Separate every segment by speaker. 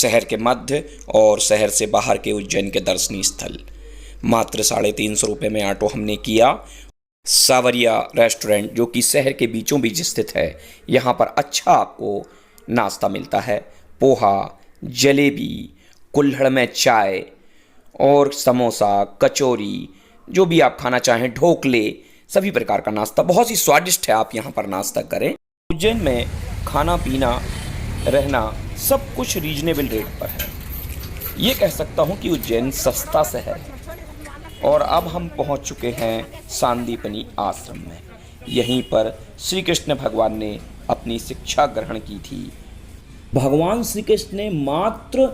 Speaker 1: शहर के मध्य और शहर से बाहर के उज्जैन के दर्शनीय स्थल। मात्र 350 रुपये में ऑटो हमने किया। सावरिया रेस्टोरेंट जो कि शहर के बीचों बीच स्थित है, यहाँ पर अच्छा आपको नाश्ता मिलता है। पोहा, जलेबी, कुल्हड़ में चाय और समोसा, कचौरी, जो भी आप खाना चाहें, ढोकले, सभी प्रकार का नाश्ता बहुत ही स्वादिष्ट है। आप यहाँ पर नाश्ता करें। उज्जैन में खाना पीना रहना सब कुछ रीजनेबल रेट पर है। ये कह सकता हूँ कि उज्जैन सस्ता शहर है। और अब हम पहुँच चुके हैं सांदीपनी आश्रम में। यहीं पर श्री कृष्ण भगवान ने अपनी शिक्षा ग्रहण की थी।
Speaker 2: भगवान श्री कृष्ण ने मात्र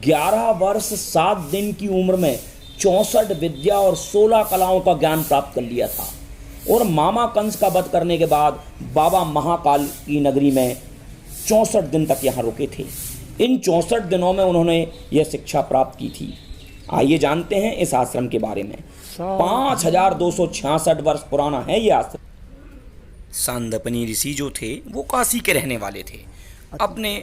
Speaker 2: 11 वर्ष 7 दिन की उम्र में 64 विद्या और 16 कलाओं का ज्ञान प्राप्त कर लिया था। और मामा कंस का वध करने के बाद बाबा महाकाल की नगरी में 64 दिन तक यहाँ रुके थे। इन 64 दिनों में उन्होंने यह शिक्षा प्राप्त की थी। आइए जानते हैं इस आश्रम के बारे में। 5266 वर्ष पुराना है ये आश्रम।
Speaker 1: सांदीपनी ऋषि जो थे वो काशी के रहने वाले थे। अपने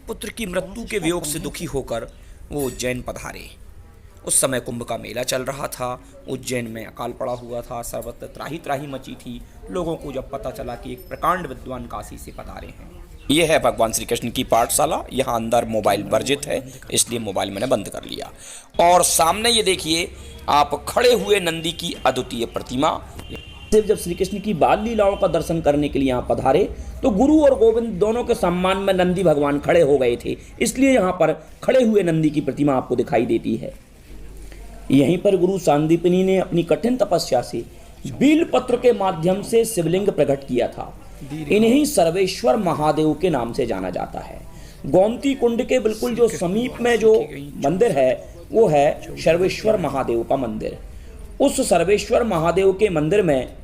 Speaker 1: पुत्र की मृत्यु के वियोग से दुखी होकर वो उज्जैन पधारे। उस समय कुंभ का मेला चल रहा था। उज्जैन में अकाल पड़ा हुआ था, सर्वत्र त्राही त्राही मची थी। लोगों को जब पता चला कि एक प्रकांड विद्वान काशी से पधारे हैं। यह है भगवान श्री कृष्ण की पाठशाला। यहाँ अंदर मोबाइल वर्जित है, इसलिए मोबाइल मैंने बंद कर लिया। और सामने ये देखिए आप खड़े हुए नंदी की अद्वितीय प्रतिमा।
Speaker 2: जब श्री कृष्ण की बाल लीलाओं का दर्शन करने के लिए यहाँ पधारे तो गुरु और गोविंद दोनों के सम्मान में नंदी भगवान खड़े हो गए थे, इसलिए यहाँ पर खड़े हुए नंदी की प्रतिमा आपको दिखाई देती है। यहीं पर गुरु सांदीपनी ने अपनी कठिन तपस्या से बील पत्र के माध्यम से शिवलिंग प्रकट किया था। इन्हीं सर्वेश्वर महादेव के नाम से जाना जाता है। गोमती कुंड के बिल्कुल जो समीप में जो मंदिर है वो है सर्वेश्वर महादेव का मंदिर। उस सर्वेश्वर महादेव के मंदिर में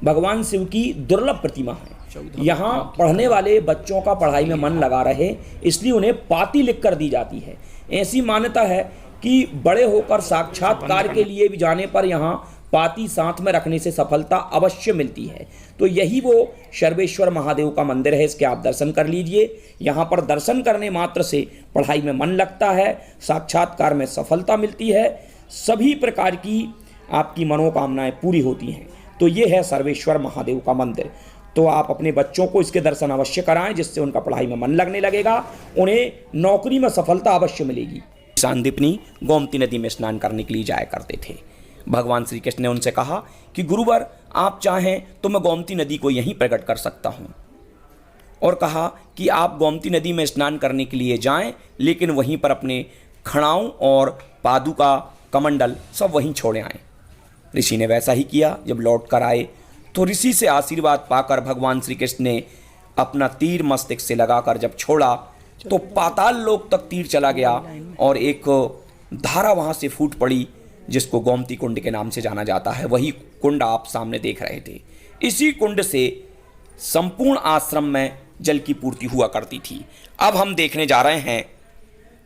Speaker 2: भगवान शिव की दुर्लभ प्रतिमा है। यहाँ पढ़ने वाले बच्चों का पढ़ाई में मन लगा रहे, इसलिए उन्हें पाती लिख कर दी जाती है। ऐसी मान्यता है कि बड़े होकर साक्षात्कार के लिए भी जाने पर यहाँ पाती साथ में रखने से सफलता अवश्य मिलती है। तो यही वो सर्वेश्वर महादेव का मंदिर है। इसके आप दर्शन कर लीजिए। यहाँ पर दर्शन करने मात्र से पढ़ाई में मन लगता है, साक्षात्कार में सफलता मिलती है, सभी प्रकार की आपकी मनोकामनाएं पूरी होती हैं। तो ये है सर्वेश्वर महादेव का मंदिर। तो आप अपने बच्चों को इसके दर्शन अवश्य कराएं, जिससे उनका पढ़ाई में मन लगने लगेगा, उन्हें नौकरी में सफलता अवश्य मिलेगी।
Speaker 1: सांदीपनी गोमती नदी में स्नान करने के लिए जाया करते थे। भगवान श्री कृष्ण ने उनसे कहा कि गुरुवर आप चाहें तो मैं गोमती नदी को यहीं प्रकट कर सकता हूँ, और कहा कि आप गोमती नदी में स्नान करने के लिए जाएं, लेकिन वहीं पर अपने खड़ाऊं और पादुका कमंडल सब वहीं छोड़े आएँ। ऋषि ने वैसा ही किया। जब लौट कर आए तो ऋषि से आशीर्वाद पाकर भगवान श्री कृष्ण ने अपना तीर मस्तिष्क से लगाकर जब छोड़ा तो पाताल लोक तक तीर चला गया और एक धारा वहाँ से फूट पड़ी, जिसको गोमती कुंड के नाम से जाना जाता है। वही कुंड आप सामने देख रहे थे। इसी कुंड से संपूर्ण आश्रम में जल की पूर्ति हुआ करती थी। अब हम देखने जा रहे हैं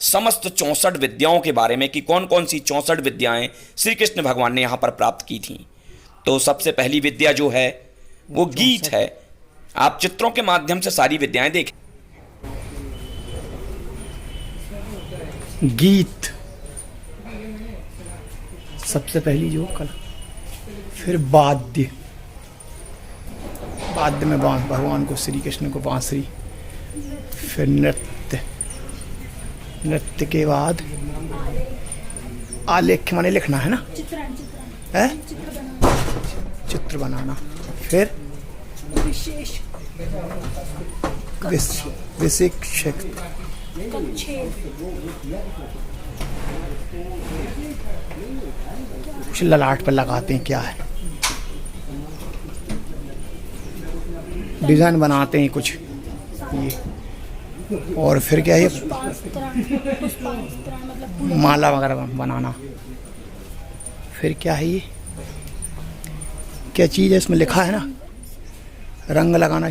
Speaker 1: समस्त 64 विद्याओं के बारे में कि कौन कौन सी 64 विद्याएं श्री कृष्ण भगवान ने यहाँ पर प्राप्त की थीं। तो सबसे पहली विद्या जो है वो गीत है। आप चित्रों के माध्यम से सारी विद्याएं देखें।
Speaker 3: गीत सबसे पहली जो कला, फिर वाद्य में भगवान को, श्री कृष्ण को बांसुरी, फिर नृत्य के बाद आलेख्य माने लिखना है ना, है चित्र बनाना, फिर विशिक्षक, कुछ ललाट पर लगाते हैं, क्या है डिजाइन बनाते हैं कुछ ये, और फिर क्या है माला वगैरह बनाना। फिर क्या है ये, क्या चीज़ है इसमें लिखा है ना, रंग लगाना,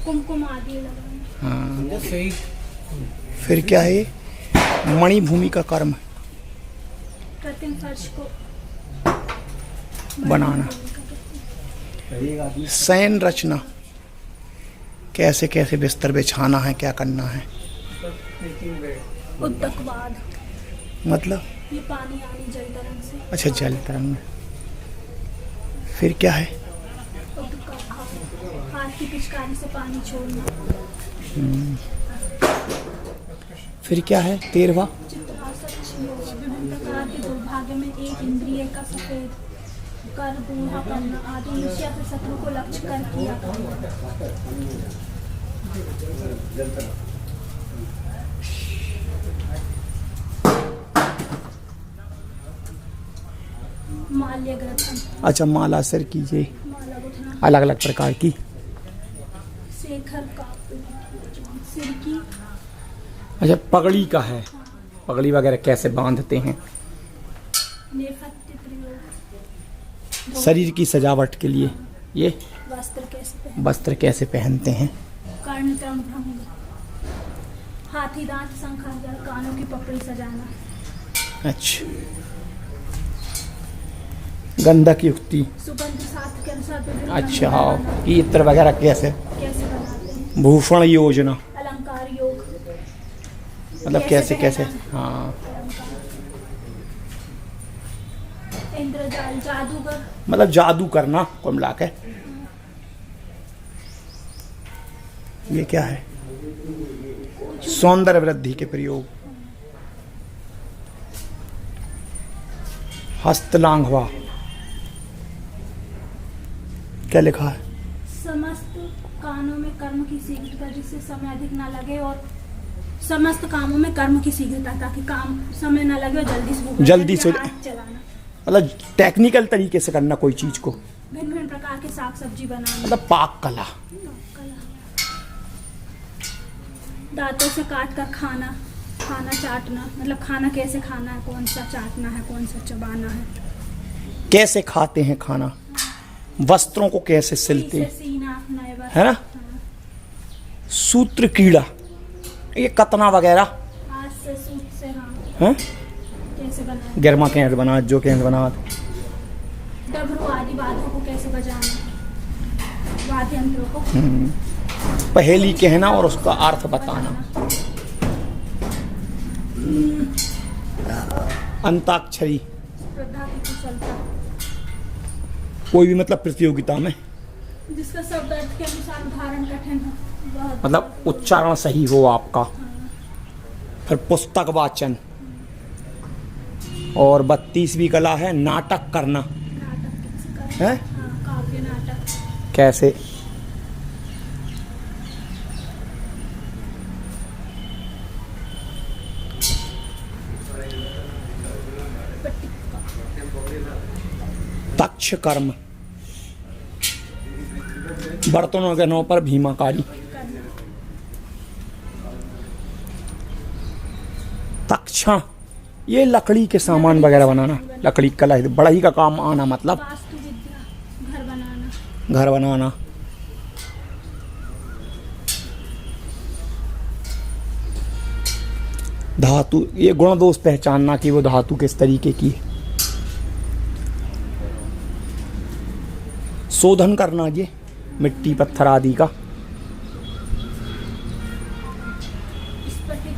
Speaker 4: कुमकुम आदि लगाना।
Speaker 3: हाँ, फिर क्या है ये, मणिभूमि का कर्म,
Speaker 4: कृत्रिम फर्श को
Speaker 3: बनाना, शयन रचना, कैसे कैसे बिस्तर बिछाना है, क्या करना है?
Speaker 4: उद्दकवाद,
Speaker 3: मतलब
Speaker 4: ये पानी आनी जल तरंग से।
Speaker 3: अच्छा, जल तरंग। फिर क्या है?
Speaker 4: उद्दकवाद, हाथ की पिचकारी से पानी छोड़ना।
Speaker 3: फिर क्या है? 13वां।
Speaker 4: चित्तासक्ष योग, विभिन्न प्रकार के दुर्भाग्य में एक इंद्रिय का सफेद कर बूढ़ा करना आदि ईर्ष्या से शत्रु को लक्ष्य कर किया करना। माल्य ग्रथन,
Speaker 3: अच्छा, माला सर कीजिए,
Speaker 4: माला गुथना।
Speaker 3: अलग अलग प्रकार की।
Speaker 4: शेखर का सिर की
Speaker 3: अच्छा, पगड़ी का है, पगड़ी वगैरह कैसे बांधते हैं?
Speaker 4: नेपथ्य प्रयोग,
Speaker 3: शरीर की सजावट के लिए। ये
Speaker 4: वस्त्र कैसे पहनना।
Speaker 3: वस्त्र कैसे पहनते हैं?
Speaker 4: कर्ण क्रम भ्रमण, हाथी दांत शंखाकार, कानों की पपड़ी सजाना।
Speaker 3: अच्छा, गंधक युक्ति।
Speaker 4: सुगंध शास्त्र के अनुसार विभिन्न
Speaker 3: अच्छा,
Speaker 4: रंग
Speaker 3: हाँ,
Speaker 4: बनाना।
Speaker 3: इत्र वगैरह कैसे?
Speaker 4: कैसे बनाते हैं।
Speaker 3: भूषण योजना,
Speaker 4: अलंकार योग,
Speaker 3: मतलब कैसे कैसे? हाँ,
Speaker 4: इंद्रजाल, जादूगर,
Speaker 3: मतलब जादू करना को मिला के। ये क्या है? सौंदर्य वृद्धि के प्रयोग। हस्तलांघवा, क्या लिखा है?
Speaker 4: समस्त कामों में कर्म की शीघ्रता, जिससे समय अधिक ना लगे, और समस्त कामों में कर्म की शीघ्रता, ताकि काम समय ना लगे और जल्दी से हो जाए।
Speaker 3: जल्दी से-
Speaker 4: हाथ चलाना,
Speaker 3: मतलब टेक्निकल तरीके से करना कोई चीज को,
Speaker 4: भिन्न भिन्न प्रकार के साग सब्जी बनाना।
Speaker 3: मतलब पाक कला।
Speaker 4: दांतों से काट कर खाना, खाना चाटना, मतलब खाना कैसे खाना है, कौन सा चाटना है, कौन सा चबाना है।
Speaker 3: कैसे खाते हैं खाना? वस्त्रों को कैसे सिलते
Speaker 4: से
Speaker 3: हैं,
Speaker 4: सीना, नए वस्त्र,
Speaker 3: है ना?
Speaker 4: हाँ।
Speaker 3: सूत्र कीड़ा, ये कतना वगैरह,
Speaker 4: हाथ से सूत से, हाँ,
Speaker 3: हैं?
Speaker 4: कैसे बनाना।
Speaker 3: गिरमा कैसे बना, जो कैसे बना।
Speaker 4: डमरू आदि वाद्यों को कैसे बजाना, वाद्य यंत्रों को।
Speaker 3: पहेली कहना और उसका अर्थ बताना। अंताक्षरी,
Speaker 4: श्रद्धा की कुशलता,
Speaker 3: कोई भी मतलब प्रतियोगिता में,
Speaker 4: जिसका शब्द अर्थ के अनुसार उदाहरण कठिन हो, वह
Speaker 3: मतलब उच्चारण सही हो आपका। फिर पुस्तक वाचन, और 32वीं कला है नाटक करना।
Speaker 4: नाटक कैसे करना,
Speaker 3: है
Speaker 4: हाँ, काव्य नाटक।
Speaker 3: कैसे? तक्ष कर्म, बर्तनों के नौ पर भीमाकारी। तक्षण, ये लकड़ी के सामान वगैरह बनाना, लकड़ी कला, बड़ा ही का काम आना, मतलब
Speaker 4: वास्तु विद्या, घर बनाना।
Speaker 3: घर बनाना। धातु, ये गुण दोष पहचानना कि वो धातु किस तरीके की है। शोधन करना, ये मिट्टी पत्थर आदि का,
Speaker 4: स्फटिक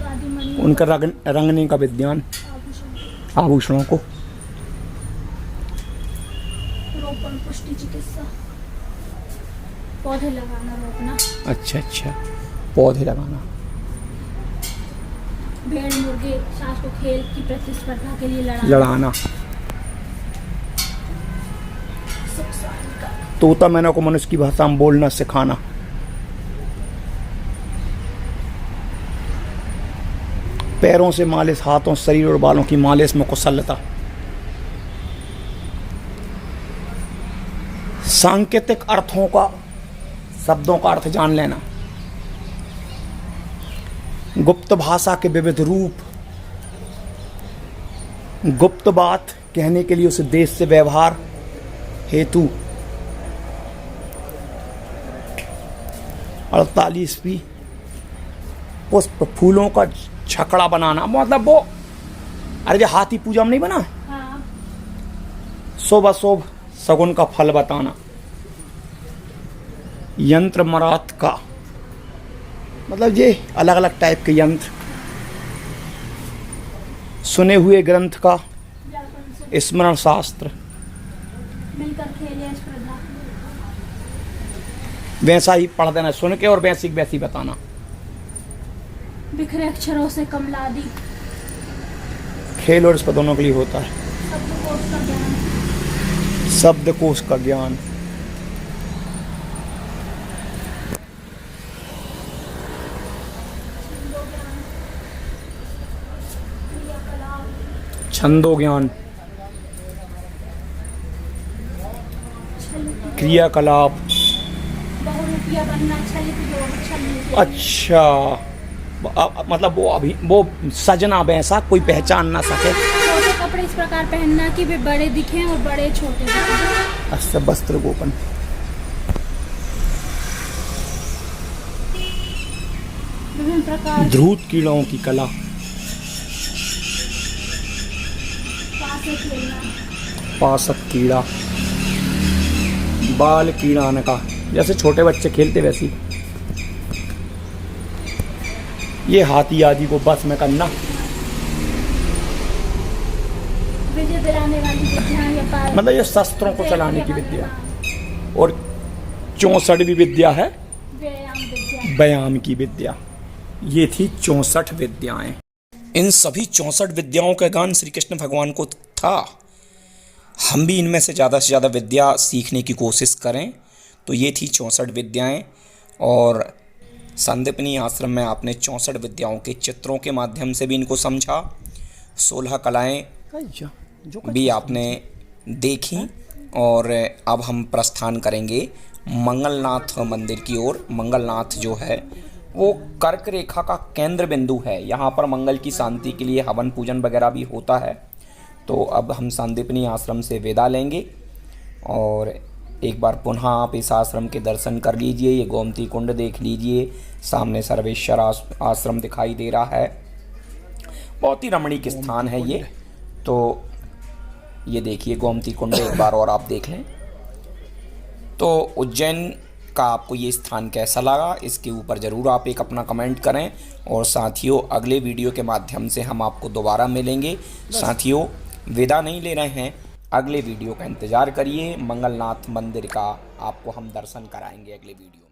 Speaker 4: आदि मणि,
Speaker 3: उनका रंगने का विज्ञान,
Speaker 4: आभूषण,
Speaker 3: आभूषणों को।
Speaker 4: रोपण, पुष्टि चिकित्सा, पौधे लगाना, रोपना।
Speaker 3: अच्छा अच्छा, पौधे लगाना।
Speaker 4: भेड़ मुर्गे सास को खेल की प्रतिस्पर्धा के लिए
Speaker 3: लड़ाना।
Speaker 4: सुख शांति का,
Speaker 3: तोता मैना को मनुष्य की भाषा में बोलना सिखाना। पैरों से मालिश, हाथों, शरीर और बालों की मालिश में कुशलता। सांकेतिक अर्थों का, शब्दों का अर्थ जान लेना। गुप्त भाषा के विविध रूप, गुप्त बात कहने के लिए उस देश से व्यवहार हेतु। 48वीं पुष्प, फूलों का छकड़ा बनाना, मतलब वो, अरे जो हाथी पूजा में नहीं बना,
Speaker 4: हाँ,
Speaker 3: शुभ अशुभ सगुन का फल बताना। यंत्र मरात का, मतलब ये अलग अलग टाइप के यंत्र, सुने हुए ग्रंथ का स्मरण शास्त्र,
Speaker 4: मिलकर खेले स्पर्धा,
Speaker 3: वैसा ही पढ़ देना सुन के और वैसी वैसी बताना।
Speaker 4: बिखरे अक्षरों से कमलादि,
Speaker 3: खेल और स्पर्धा दोनों के लिए होता है।
Speaker 4: शब्दकोश का ज्ञान,
Speaker 3: शब्दकोश का ज्ञान,
Speaker 4: क्रियाकलाप,
Speaker 3: छंदो ज्ञान, क्रियाकलाप।
Speaker 4: बहुरूपिया बनना, छलित योग, छलनी।
Speaker 3: अच्छा, मतलब वो अभी वो सजना वैसा कोई पहचान ना सके।
Speaker 4: छोटे कपड़े इस प्रकार पहनना कि वे बड़े दिखें और बड़े छोटे दिखें।
Speaker 3: अच्छा, वस्त्र गोपन।
Speaker 4: विभिन्न प्रकार
Speaker 3: ध्रुत कीड़ों की कला,
Speaker 4: पासे खेलना,
Speaker 3: पासक कीड़ा, बाल कीड़ान का, जैसे छोटे बच्चे खेलते वैसी। ये हाथी आदि को बस में करना।
Speaker 4: विजय दिलाने वाली विद्या या पार,
Speaker 3: मतलब ये शस्त्रों को चलाने की विद्या। और 64वीं विद्या है
Speaker 4: व्यायाम विद्या।
Speaker 3: व्यायाम की विद्या। ये थी 64 विद्याएं।
Speaker 1: इन सभी 64 विद्याओं का ज्ञान श्री कृष्ण भगवान को था। हम भी इनमें से ज़्यादा विद्या सीखने की कोशिश करें। तो ये थी 64 विद्याएं, और संदीपनी आश्रम में आपने 64 विद्याओं के चित्रों के माध्यम से भी इनको समझा। 16 कलाएं भी आपने देखी, और अब हम प्रस्थान करेंगे मंगलनाथ मंदिर की ओर। मंगलनाथ जो है वो कर्क रेखा का केंद्र बिंदु है। यहाँ पर मंगल की शांति के लिए हवन पूजन वगैरह भी होता है। तो अब हम संदीपनी आश्रम से विदा लेंगे, और एक बार पुनः आप इस आश्रम के दर्शन कर लीजिए। ये गोमती कुंड देख लीजिए, सामने सर्वेश्वर आश्रम दिखाई दे रहा है। बहुत ही रमणीक स्थान है ये। तो ये देखिए गोमती कुंड, एक बार और आप देख लें। तो उज्जैन का आपको ये स्थान कैसा लगा, इसके ऊपर ज़रूर आप एक अपना कमेंट करें। और साथियों, अगले वीडियो के माध्यम से हम आपको दोबारा मिलेंगे। साथियों, विदा नहीं ले रहे हैं, अगले वीडियो का इंतज़ार करिए। मंगलनाथ मंदिर का आपको हम दर्शन कराएंगे अगले वीडियो।